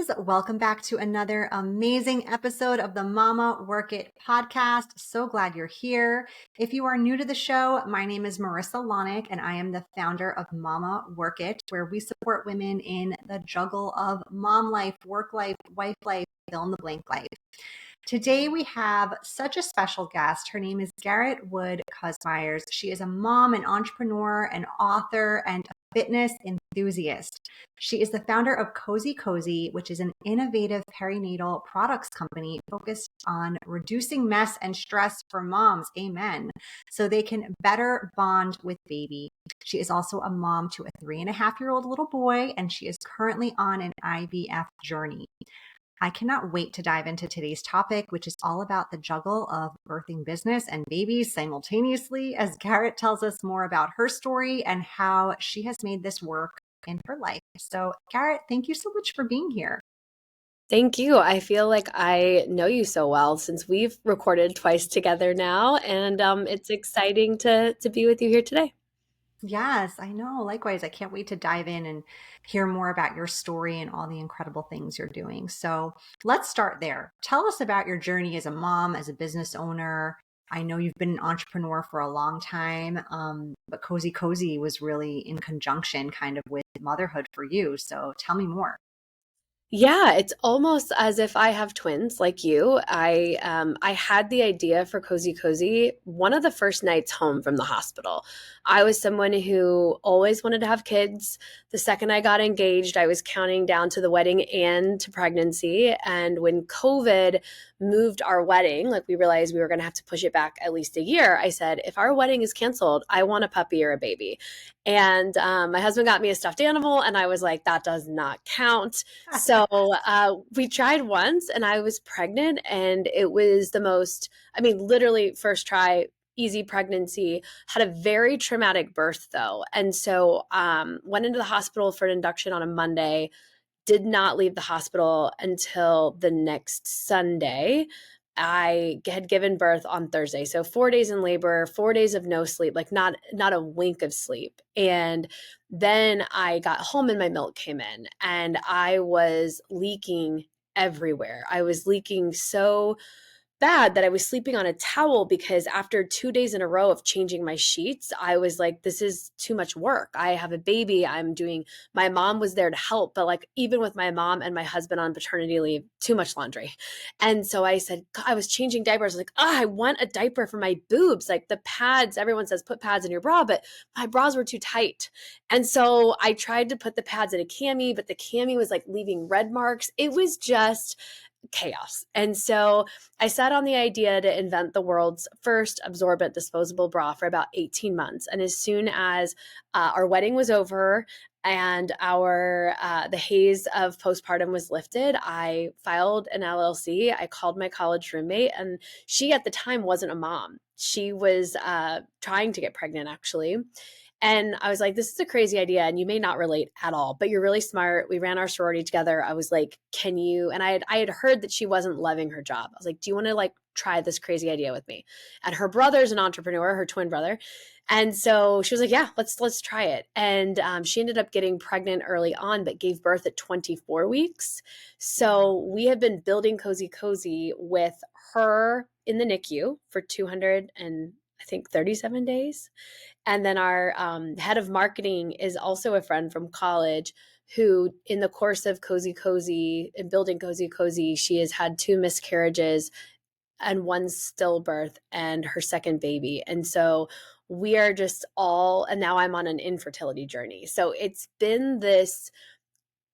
moms. Welcome back to another amazing episode of the Mama Work It podcast. So glad you're here. If you are new to the show, my name is Marissa Lonick, and I am the founder of Mama Work It, where we support women in the juggle of mom life, work life, wife life, fill in the blank life. Today, we have such a special guest. Her name is Garrett Wood Kusmierz. She is a mom, an entrepreneur, an author, and a fitness enthusiast. She is the founder of kozekoze, which is an innovative perinatal products company focused on reducing mess and stress for moms. Amen. So they can better bond with baby. She is also a mom to a 3.5-year-old little boy, and she is currently on an IVF journey. I cannot wait to dive into today's topic, which is all about the juggle of birthing business and babies simultaneously, as Garrett tells us more about her story and how she has made this work in her life. So, Garrett, thank you so much for being here. Thank you. I feel like I know you so well since we've recorded twice together now, and it's exciting to be with you here today. Yes, I know. Likewise, I can't wait to dive in and hear more about your story and all the incredible things you're doing. So let's start there. Tell us about your journey as a mom, as a business owner. I know you've been an entrepreneur for a long time, but kozekoze was really in conjunction kind of with motherhood for you. So tell me more. Yeah, it's almost as if I have twins like you. I had the idea for kozekoze one of the first nights home from the hospital. I was someone who always wanted to have kids. The second I got engaged, I was counting down to the wedding and to pregnancy. And when COVID moved our wedding, like we realized we were going to have to push it back at least a year, I said, if our wedding is canceled, I want a puppy or a baby. And my husband got me a stuffed animal, and I was like, that does not count. So we tried once, and I was pregnant, and it was the most, literally first try, easy pregnancy, had a very traumatic birth though. And so went into the hospital for an induction on a Monday, did not leave the hospital until the next Sunday. I had given birth on Thursday. So 4 days in labor, 4 days of no sleep, like not a wink of sleep. And then I got home and my milk came in, and I was leaking everywhere. I was leaking so bad that I was sleeping on a towel, because after 2 days in a row of changing my sheets, I was like, this is too much work. I have a baby. My mom was there to help, but like even with my mom and my husband on paternity leave, too much laundry. And so I said, God, I was changing diapers. Like, I want a diaper for my boobs. Like the pads, everyone says put pads in your bra, but my bras were too tight. And so I tried to put the pads in a cami, but the cami was like leaving red marks. It was just chaos. And so I sat on the idea to invent the world's first absorbent disposable bra for about 18 months. And as soon as our wedding was over and the haze of postpartum was lifted, I filed an LLC. I called my college roommate, and she at the time wasn't a mom. She was trying to get pregnant, actually. And I was like, this is a crazy idea, and you may not relate at all, but you're really smart. We ran our sorority together. I was like, can you? And I had heard that she wasn't loving her job. I was like, do you want to like try this crazy idea with me? And her brother's an entrepreneur, her twin brother. And so she was like, yeah, let's try it. And she ended up getting pregnant early on, but gave birth at 24 weeks. So we have been building kozekoze with her in the NICU for 237 days. And then our head of marketing is also a friend from college who, in the course of kozekoze and building kozekoze, she has had 2 miscarriages and 1 stillbirth and her second baby. And so we are just and now I'm on an infertility journey. So it's been this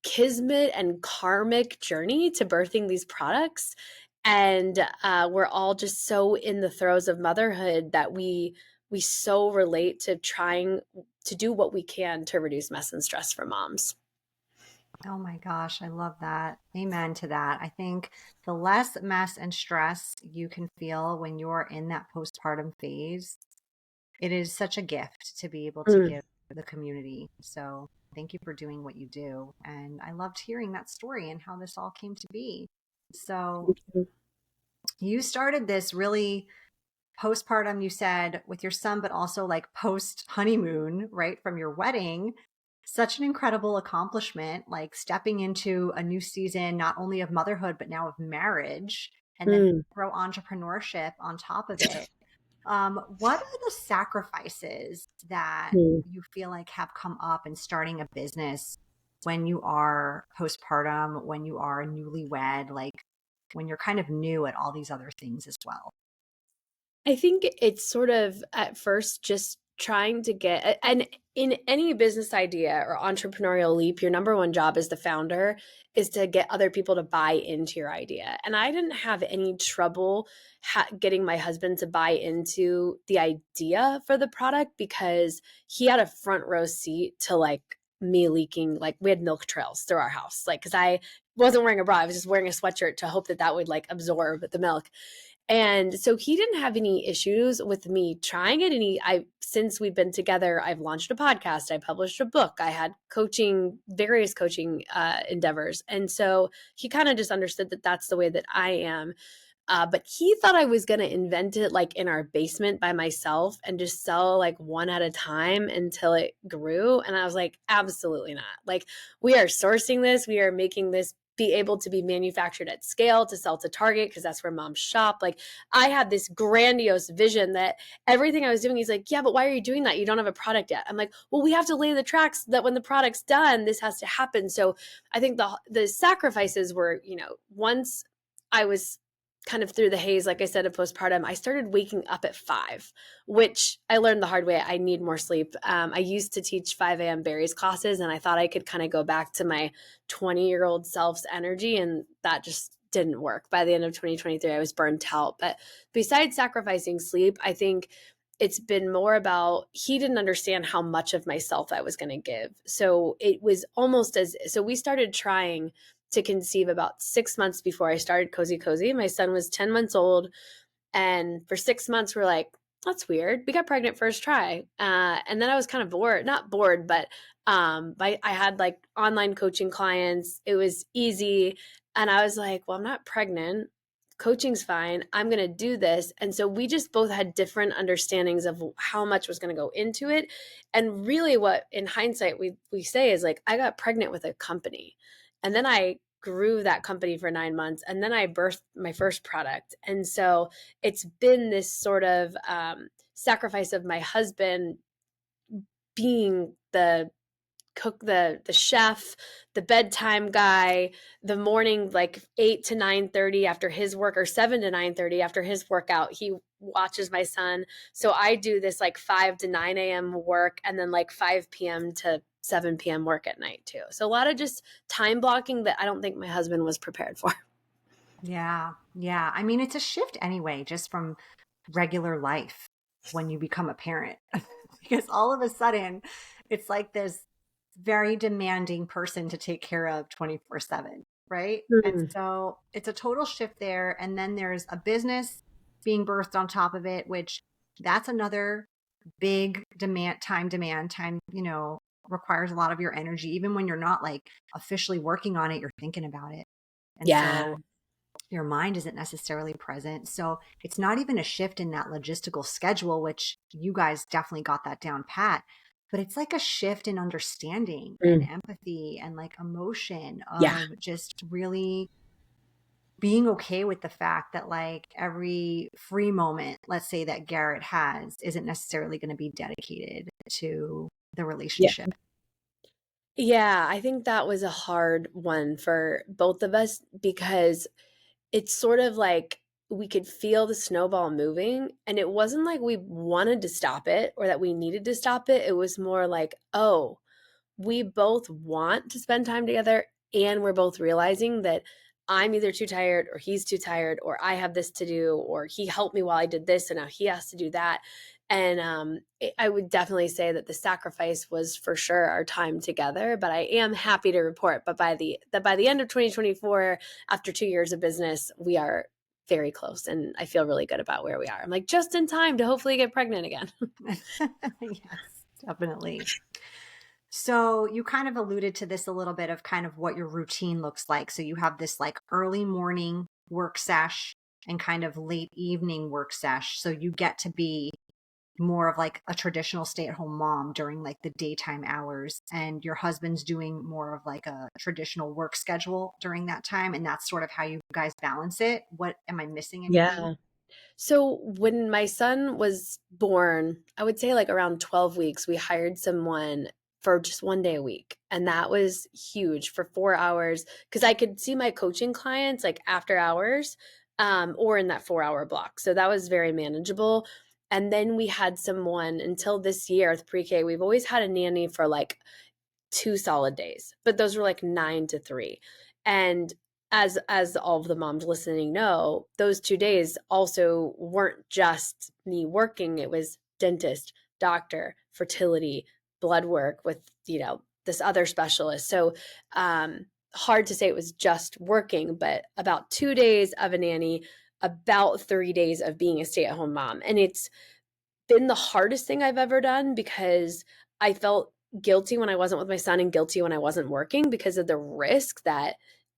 kismet and karmic journey to birthing these products. And we're all just so in the throes of motherhood that we so relate to trying to do what we can to reduce mess and stress for moms. Oh my gosh, I love that. Amen to that. I think the less mess and stress you can feel when you're in that postpartum phase, it is such a gift to be able to give the community. So thank you for doing what you do. And I loved hearing that story and how this all came to be. So you started this really postpartum, you said, with your son, but also like post honeymoon, right, from your wedding. Such an incredible accomplishment, like stepping into a new season, not only of motherhood, but now of marriage, and then Mm. throw entrepreneurship on top of it. What are the sacrifices that Mm. you feel like have come up in starting a business when you are postpartum, when you are newlywed, like when you're kind of new at all these other things as well? I think it's sort of at first just trying to get and in any business idea or entrepreneurial leap, your number one job as the founder is to get other people to buy into your idea. And I didn't have any trouble getting my husband to buy into the idea for the product because he had a front row seat to like me leaking. Like we had milk trails through our house, like because I wasn't wearing a bra, I was just wearing a sweatshirt to hope that that would like absorb the milk. And so he didn't have any issues with me trying it. And since we've been together, I've launched a podcast, I published a book, I had various coaching endeavors. And so he kind of just understood that that's the way that I am. But he thought I was going to invent it like in our basement by myself and just sell like one at a time until it grew. And I was like, absolutely not. Like, we are sourcing this, we are making this be able to be manufactured at scale to sell to Target because that's where moms shop. Like, I had this grandiose vision that everything I was doing, he's like, yeah, but why are you doing that? You don't have a product yet. I'm like, well, we have to lay the tracks that when the product's done, this has to happen. So I think the sacrifices were, once I was kind of through the haze, like I said, of postpartum, I started waking up at 5, which I learned the hard way. I need more sleep. I used to teach 5 a.m. berries classes, and I thought I could kind of go back to my 20-year-old self's energy, and that just didn't work. By the end of 2023, I was burnt out. But besides sacrificing sleep, I think it's been more about he didn't understand how much of myself I was going to give. So it was almost so we started trying to conceive about 6 months before I started kozekoze. My son was 10 months old. And for 6 months, we're like, that's weird. We got pregnant first try. And then I was kind of bored, not bored, but I had like online coaching clients. It was easy. And I was like, well, I'm not pregnant. Coaching's fine. I'm going to do this. And so we just both had different understandings of how much was going to go into it. And really, what in hindsight we say is like, I got pregnant with a company. And then I grew that company for 9 months. And then I birthed my first product. And so it's been this sort of sacrifice of my husband being the cook, the chef, the bedtime guy, the morning like 8 to 9:30 after his work, or 7 to 9:30 after his workout, he watches my son. So I do this like 5 to 9 a.m. work, and then like 5 p.m. to 7 p.m. work at night too. So a lot of just time blocking that I don't think my husband was prepared for. Yeah. Yeah. I mean, it's a shift anyway, just from regular life when you become a parent, because all of a sudden it's like this very demanding person to take care of 24/7, right? And Mm. so it's a total shift there. And then there's a business being birthed on top of it, which that's another big time, requires a lot of your energy. Even when you're not like officially working on it, you're thinking about it. And Yeah. so your mind isn't necessarily present. So it's not even a shift in that logistical schedule, which you guys definitely got that down pat. But it's like a shift in understanding and Mm. empathy and like emotion Yeah. of just really being okay with the fact that like every free moment, let's say that Garrett has, isn't necessarily going to be dedicated to the Yeah. relationship. Yeah. I think that was a hard one for both of us because it's sort of like we could feel the snowball moving, and it wasn't like we wanted to stop it or that we needed to stop it. It was more like, oh, we both want to spend time together, and we're both realizing that I'm either too tired or he's too tired, or I have this to do, or he helped me while I did this and now he has to do that. And I would definitely say that the sacrifice was for sure our time together. But I am happy to report, but by the end of 2024, after 2 years of business, we are very close, and I feel really good about where we are. I'm like just in time to hopefully get pregnant again. Yes, definitely. So you kind of alluded to this a little bit of kind of what your routine looks like. So you have this like early morning work sesh and kind of late evening work sesh. So you get to be more of like a traditional stay-at-home mom during like the daytime hours, and your husband's doing more of like a traditional work schedule during that time, and that's sort of how you guys balance it. What am I missing anything? Yeah. So when my son was born, I would say like around 12 weeks, we hired someone for just 1 day a week. And that was huge for 4 hours because I could see my coaching clients like after hours or in that 4 hour block. So that was very manageable. And then we had someone until this year with pre-K, we've always had a nanny for like 2 solid days, but those were like 9 to 3. And as all of the moms listening know, those 2 days also weren't just me working. It was dentist, doctor, fertility, blood work with, this other specialist. So hard to say it was just working, but about 2 days of a nanny, about 3 days of being a stay-at-home mom. And it's been the hardest thing I've ever done because I felt guilty when I wasn't with my son and guilty when I wasn't working because of the risk that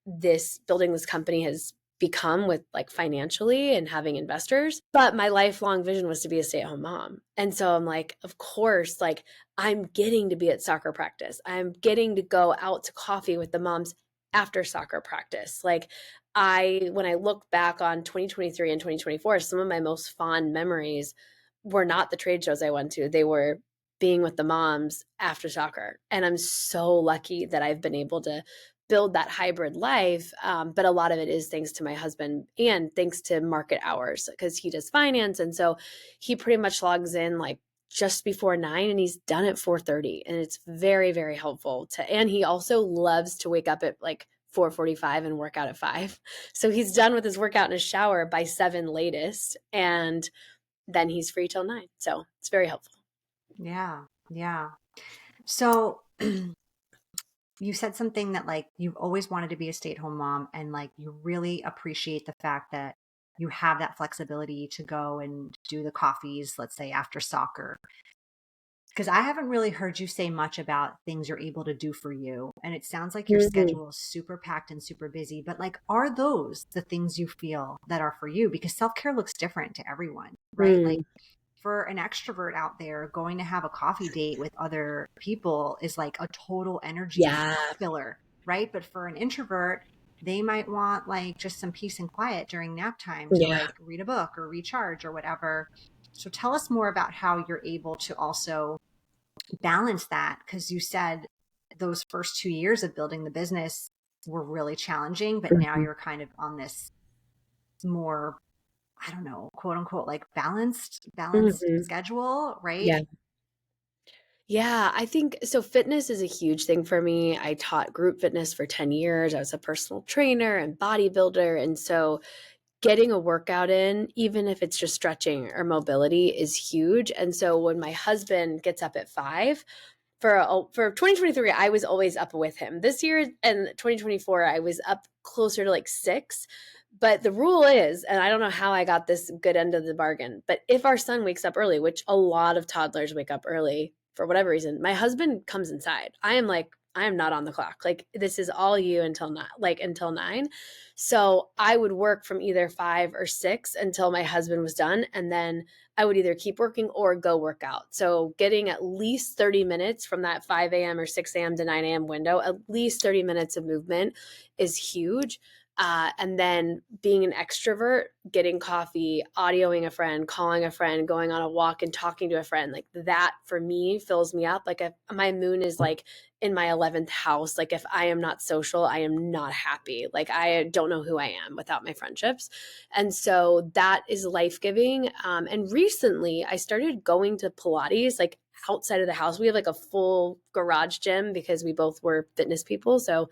this building this company has become with like financially and having investors. But my lifelong vision was to be a stay-at-home mom. And so I'm like, of course, like I'm getting to be at soccer practice. I'm getting to go out to coffee with the moms after soccer practice. Like when I look back on 2023 and 2024, some of my most fond memories were not the trade shows I went to. They were being with the moms after soccer. And I'm so lucky that I've been able to build that hybrid life. But a lot of it is thanks to my husband and thanks to market hours because he does finance. And so he pretty much logs in like just before 9 and he's done at 4:30. And it's very, very helpful and he also loves to wake up at like 4:45 and work out at 5. So he's done with his workout in his shower by 7 latest. And then he's free till 9. So it's very helpful. Yeah. Yeah. So you said something that like you've always wanted to be a stay-at-home mom, and like you really appreciate the fact that you have that flexibility to go and do the coffees, let's say after soccer. Because I haven't really heard you say much about things you're able to do for you. And it sounds like your Mhm. schedule is super packed and super busy. But like, are those the things you feel that are for you? Because self-care looks different to everyone, right? Like Mm. for an extrovert out there, going to have a coffee date with other people is like a total energy Yeah. filler, right? But for an introvert, they might want like just some peace and quiet during nap time to Yeah. like read a book or recharge or whatever. So tell us more about how you're able to also balance that, because you said those first 2 years of building the business were really challenging, but now Mhm. you're kind of on this more, I don't know, quote unquote, like balanced Mhm. schedule, right? Yeah. Yeah, I think so. Fitness is a huge thing for me. I taught group fitness for 10 years. I was a personal trainer and bodybuilder. And so getting a workout in, even if it's just stretching or mobility, is huge. And so when my husband gets up at 5, for 2023, I was always up with him. This year and 2024, I was up closer to like 6. But the rule is, and I don't know how I got this good end of the bargain, but if our son wakes up early, which a lot of toddlers wake up early for whatever reason, my husband comes inside. I am not on the clock. Like this is all you until 9. So I would work from either 5 or 6 until my husband was done. And then I would either keep working or go work out. So getting at least 30 minutes from that 5 a.m. or 6 a.m. to 9 a.m. window, at least 30 minutes of movement is huge. And then being an extrovert, getting coffee, audioing a friend, calling a friend, going on a walk and talking to a friend, like that for me fills me up. Like if my moon is like in my 11th house, like if I am not social, I am not happy. Like I don't know who I am without my friendships. And so that is life giving. And recently I started going to Pilates, like outside of the house. We have like a full garage gym because we both were fitness people. So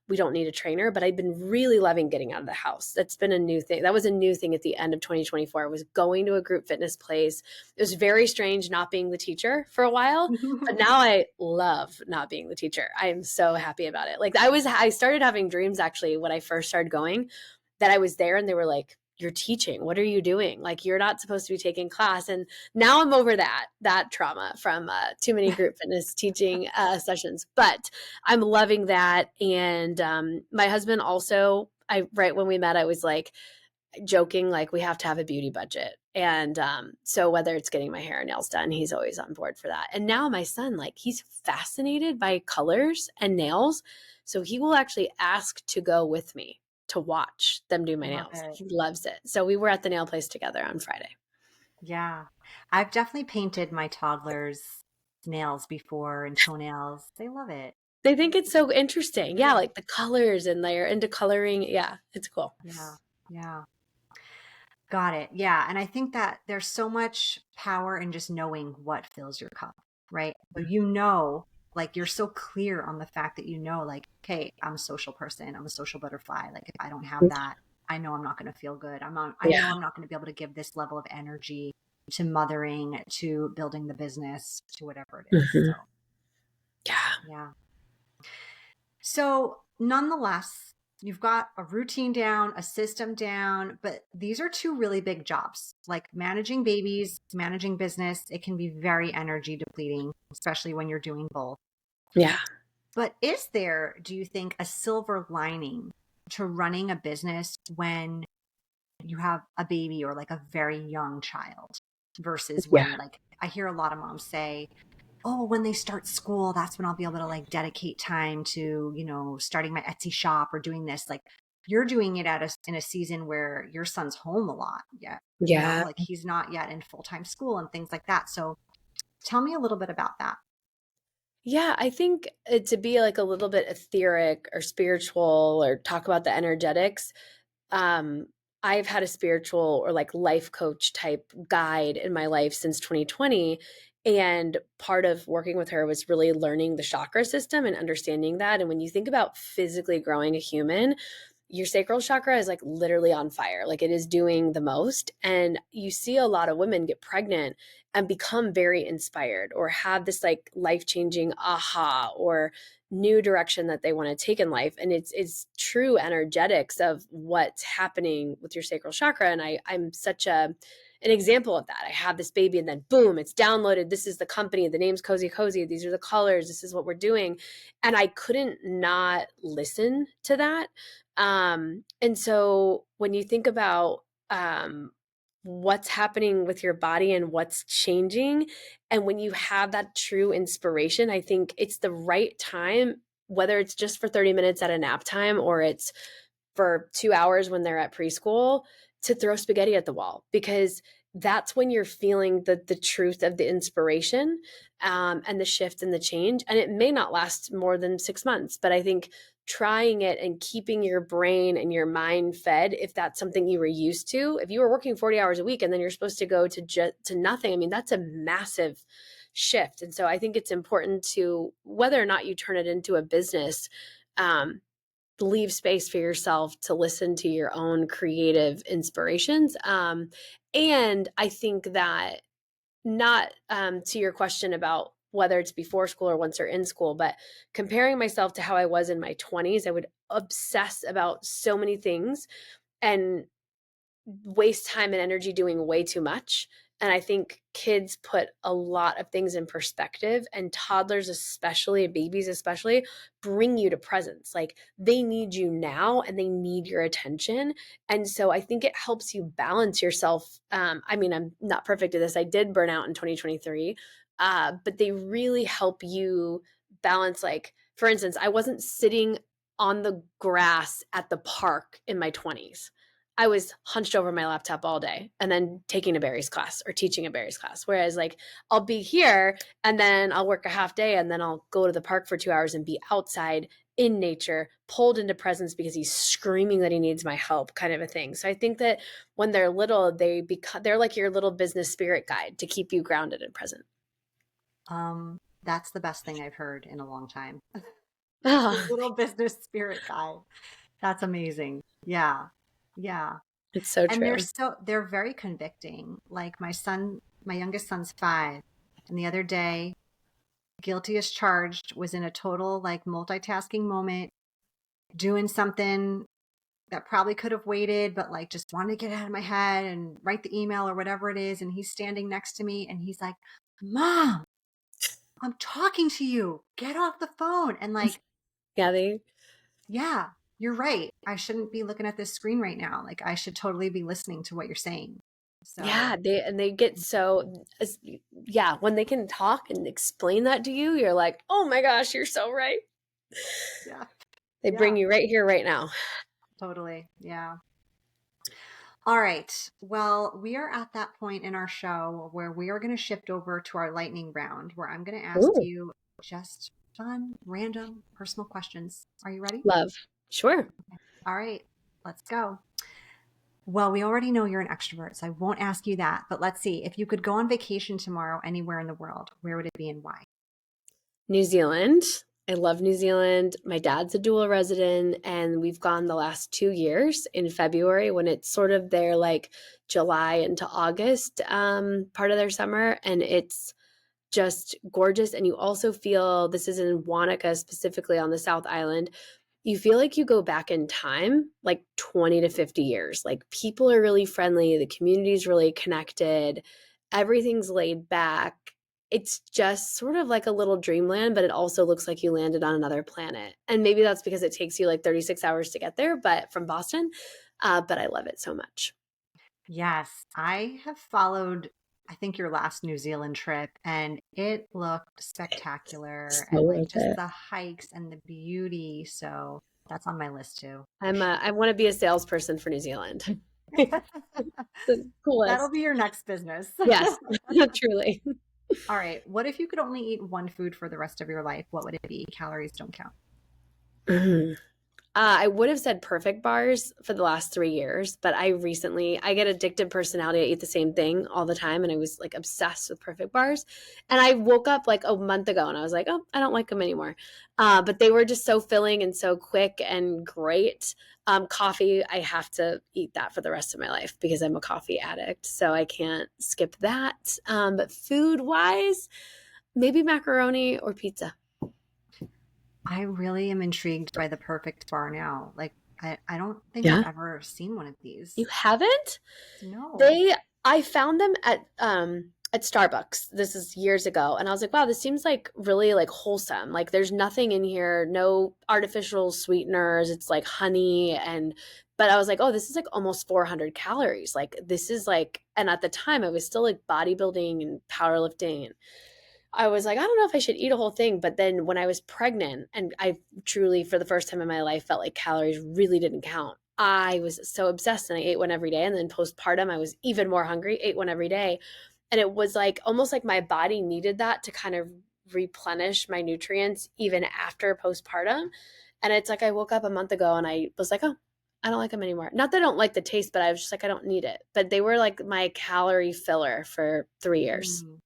we don't need a trainer, but I've been really loving getting out of the house. That's been a new thing. That was a new thing at the end of 2024. I was going to a group fitness place. It was very strange not being the teacher for a while, but now I love not being the teacher. I am so happy about it. Like I started having dreams actually when I first started going that I was there and they were like, you're teaching. What are you doing? Like you're not supposed to be taking class. And now I'm over that trauma from too many group fitness teaching sessions. But I'm loving that. And my husband also, right when we met, I was like, joking, like we have to have a beauty budget. And so whether it's getting my hair and nails done, he's always on board for that. And now my son, like he's fascinated by colors and nails. So he will actually ask to go with me to watch them do my Love nails. it. He loves it. So we were at the nail place together on Friday. Yeah. I've definitely painted my toddlers' nails before and toenails. They love it. They think it's so interesting. Yeah, Pretty. like the colors and they're into coloring. Yeah, it's cool. Yeah. Yeah. Got it. Yeah. And I think that there's so much power in just knowing what fills your cup, right? So like you're so clear on the fact that like, okay, I'm a social person. I'm a social butterfly. Like if I don't have that, I know I'm not going to feel good. I Yeah. know I'm not going to be able to give this level of energy to mothering, to building the business, to whatever it is. Mm-hmm. So, Yeah. yeah. So, nonetheless, you've got a routine down, a system down, but these are two really big jobs. Like managing babies, managing business, it can be very energy depleting, especially when you're doing both. Yeah. But is there, do you think, a silver lining to running a business when you have a baby or like a very young child versus Yeah. when, like, I hear a lot of moms say, oh, when they start school, that's when I'll be able to like dedicate time to, starting my Etsy shop or doing this. Like you're doing it in a season where your son's home a lot yet, Yeah. like he's not yet in full-time school and things like that. So tell me a little bit about that. Yeah, I think to be like a little bit etheric or spiritual or talk about the energetics, um, I've had a spiritual or like life coach type guide in my life since 2020. And part of working with her was really learning the chakra system and understanding that. And when you think about physically growing a human, your sacral chakra is like literally on fire. Like it is doing the most. And you see a lot of women get pregnant and become very inspired or have this like life-changing aha or new direction that they want to take in life. And it's true energetics of what's happening with your sacral chakra. And I'm such an example of that. I have this baby and then boom, it's downloaded. This is the company. The name's kozekoze. These are the colors. This is what we're doing. And I couldn't not listen to that. And so when you think about what's happening with your body and what's changing, and when you have that true inspiration, I think it's the right time, whether it's just for 30 minutes at a nap time or it's for 2 hours when they're at preschool, to throw spaghetti at the wall, because that's when you're feeling the truth of the inspiration and the shift and the change. And it may not last more than 6 months, but I think trying it and keeping your brain and your mind fed, if that's something you were used to, if you were working 40 hours a week and then you're supposed to go to nothing, I mean, that's a massive shift. And so I think it's important to, whether or not you turn it into a business, leave space for yourself to listen to your own creative inspirations. And I think that, not to your question about whether it's before school or once they're in school, but comparing myself to how I was in my 20s, I would obsess about so many things and waste time and energy doing way too much. And I think kids put a lot of things in perspective, and toddlers, especially, babies, especially, bring you to presence. Like they need you now and they need your attention. And so I think it helps you balance yourself. I mean, I'm not perfect at this. I did burn out in 2023, but they really help you balance. Like, for instance, I wasn't sitting on the grass at the park in my 20s. I was hunched over my laptop all day and then taking a berries class or teaching a berries class. Whereas like I'll be here and then I'll work a half day and then I'll go to the park for 2 hours and be outside in nature, pulled into presence because he's screaming that he needs my help, kind of a thing. So I think that when they're little, they're like your little business spirit guide to keep you grounded and present. That's the best thing I've heard in a long time. The Oh, little business spirit guide. That's amazing. Yeah. Yeah. it's so And true. they're very convicting. Like my youngest son's 5, and the other day, guilty as charged, was in a total like multitasking moment, doing something that probably could have waited, but like just wanted to get it out of my head and write the email or whatever it is. And he's standing next to me and he's like, Mom, I'm talking to you. Get off the phone. And like, Yeah, they yeah, you're right. I shouldn't be looking at this screen right now. Like I should totally be listening to what you're saying. So Yeah, they get so yeah, when they can talk and explain that to you, you're like, "Oh my gosh, you're so right." yeah, They bring yeah, you right here right now. totally. Yeah. All right. Well, we are at that point in our show where we are going to shift over to our lightning round where I'm going to ask Ooh, you just fun, random, personal questions. Are you ready? love. Sure. All right. Let's go. Well, we already know you're an extrovert, so I won't ask you that. But let's see. If you could go on vacation tomorrow anywhere in the world, where would it be and why? New Zealand. I love New Zealand. My dad's a dual resident, and we've gone the last 2 years in February when it's sort of their like July into August part of their summer. And it's just gorgeous. And you also feel this is in Wanaka, specifically on the South Island. You feel like you go back in time like 20 to 50 years. Like people are really friendly, the community is really connected, everything's laid back. It's just sort of like a little dreamland, but it also looks like you landed on another planet. And maybe that's because it takes you like 36 hours to get there, but from Boston. But I love it so much. Yes, I have followed, I think, your last New Zealand trip, and it looked spectacular So and like worth just it. the hikes and the beauty. So that's on my list too, for I sure. want to be a salesperson for New Zealand. The That'll coolest. be your next business. Yes, truly. All right. What if you could only eat one food for the rest of your life? What would it be? Calories don't count. I would have said perfect bars for the last 3 years, but I get addictive personality. I eat the same thing all the time. And I was like obsessed with perfect bars. And I woke up like a month ago and I was like, oh, I don't like them anymore. But they were just so filling and so quick and great. Coffee, I have to eat that for the rest of my life because I'm a coffee addict. So I can't skip that. But food wise, maybe macaroni or pizza. I really am intrigued by the perfect bar now. Like, I don't think I've Yeah. ever seen one of You these. haven't? No. They I found them at Starbucks. This is years ago and I was like, wow, this seems like really like wholesome. Like there's nothing in here, no artificial sweeteners. It's like honey and but I was like, oh, this is like almost 400 calories. Like this is like and at the time I was still like bodybuilding and powerlifting and I was like, I don't know if I should eat a whole thing. But then when I was pregnant and I truly, for the first time in my life, felt like calories really didn't count, I was so obsessed and I ate one every day. And then postpartum, I was even more hungry, ate one every day. And it was like almost like my body needed that to kind of replenish my nutrients even after postpartum. And it's like I woke up a month ago and I was like, oh, I don't like them anymore. Not that I don't like the taste, but I was just like, I don't need it. But they were like my calorie filler for 3 years. Mm.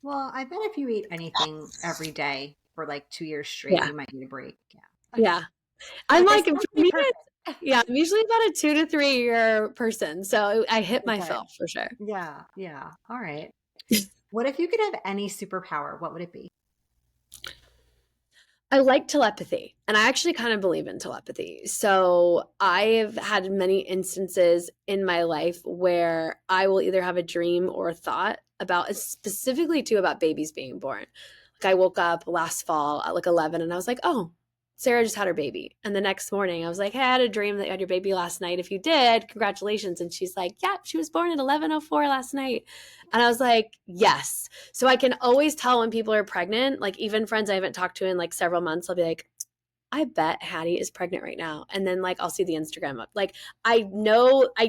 Well, I bet if you eat anything every day for like 2 years straight, Yeah. you might need a break. Yeah. Yeah. I'm But they like, still for have to be me, perfect. yeah, I'm usually about a 2 to 3 year person. So I hit my Okay. fill for sure. Yeah. Yeah. All right. What if you could have any superpower? What would it be? I like telepathy and I actually kind of believe in telepathy. So I've had many instances in my life where I will either have a dream or a thought about specifically too about babies being born. Like I woke up last fall at like 11 and I was like, oh, Sarah just had her baby. And the next morning I was like, hey, I had a dream that you had your baby last night. If you did, congratulations. And she's like, yeah, she was born at 11:04 last night. And I was like, yes. So I can always tell when people are pregnant, like even friends I haven't talked to in like several months, I'll be like, I bet Hattie is pregnant right now. And then like I'll see the Instagram up. Like I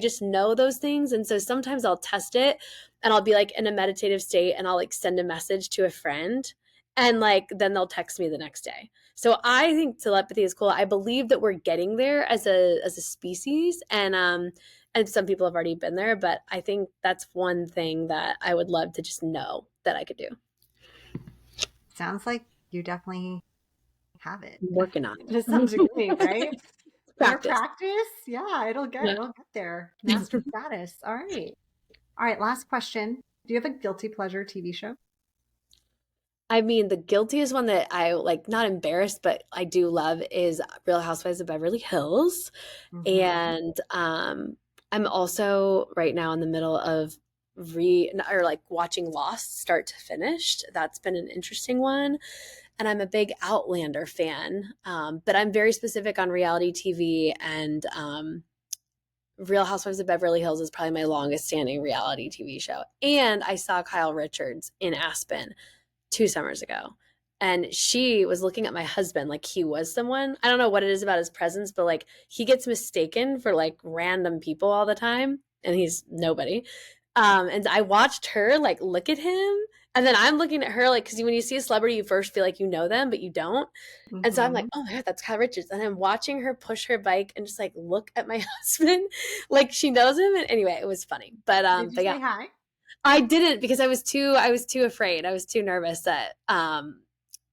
just know those things. And so sometimes I'll test it and I'll be like in a meditative state and I'll like send a message to a friend and like then they'll text me the next day. So I think telepathy is cool. I believe that we're getting there as a species and some people have already been there, but I think that's one thing that I would love to just know that I could do. Sounds like you definitely have it I'm working on to some degree, it. right? More Practice. practice. Yeah, Yeah. it'll get there. Master status. All right. All right, last question. Do you have a guilty pleasure TV show? I mean, the guiltiest one that I like, not embarrassed, but I do love is Real Housewives of Beverly Hills. Hmm. And I'm also right now in the middle of watching Lost start to finish. That's been an interesting one. and I'm a big Outlander fan. But I'm very specific on reality TV, and Real Housewives of Beverly Hills is probably my longest standing reality TV show. And I saw Kyle Richards in Aspen 2 summers ago. And she was looking at my husband like he was someone. I don't know what it is about his presence, but like he gets mistaken for like random people all the time, and he's nobody. And I watched her like look at him, and then I'm looking at her like, because when you see a celebrity, you first feel like you know them, but you don't. And so I'm like, Mm-hmm. oh my God, that's Kyle Richards. And I'm watching her push her bike and just like look at my husband like she knows him. And anyway, it was funny. Did you But yeah, say hi? I didn't because I was too afraid. I was too nervous that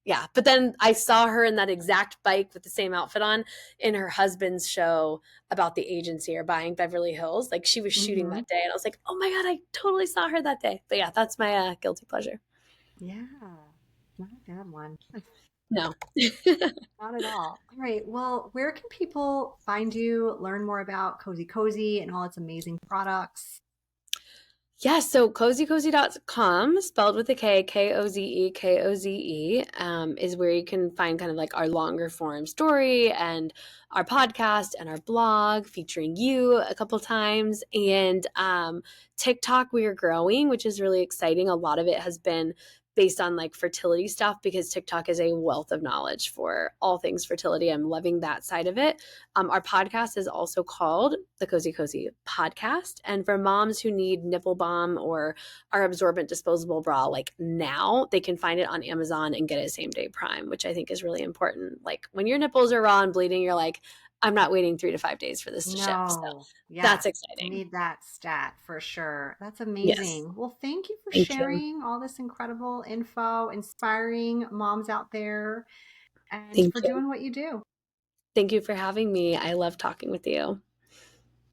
yeah. But then I saw her in that exact bike with the same outfit on in her husband's show about the agency or buying Beverly Hills. Like she was shooting Mm-hmm. that day, and I was like, oh my God, I totally saw her that day. But yeah, that's my guilty pleasure. Yeah, not a bad one. No. Not at all. All right. Well, where can people find you, learn more about Cozy Cozy and all its amazing products? Yeah, so kozekoze.com, spelled with a K, Koze, is where you can find kind of like our longer form story and our podcast and our blog featuring you a couple times. And TikTok, we are growing, which is really exciting. A lot of it has been based on like fertility stuff because TikTok is a wealth of knowledge for all things fertility. I'm loving that side of it. Our podcast is also called the Cozy Cozy Podcast. And for moms who need nipple balm or our absorbent disposable bra, like now, they can find it on Amazon and get it same day prime, which I think is really important. Like when your nipples are raw and bleeding, you're like, I'm not waiting 3 to 5 days for this to ship. So No. that's Yes. exciting. Need that stat for sure. That's Yes. amazing. Well, thank you for Thank you. sharing all this incredible info, inspiring moms out there, and Thank for you. doing what you do. Thank you for having me. I love talking with you.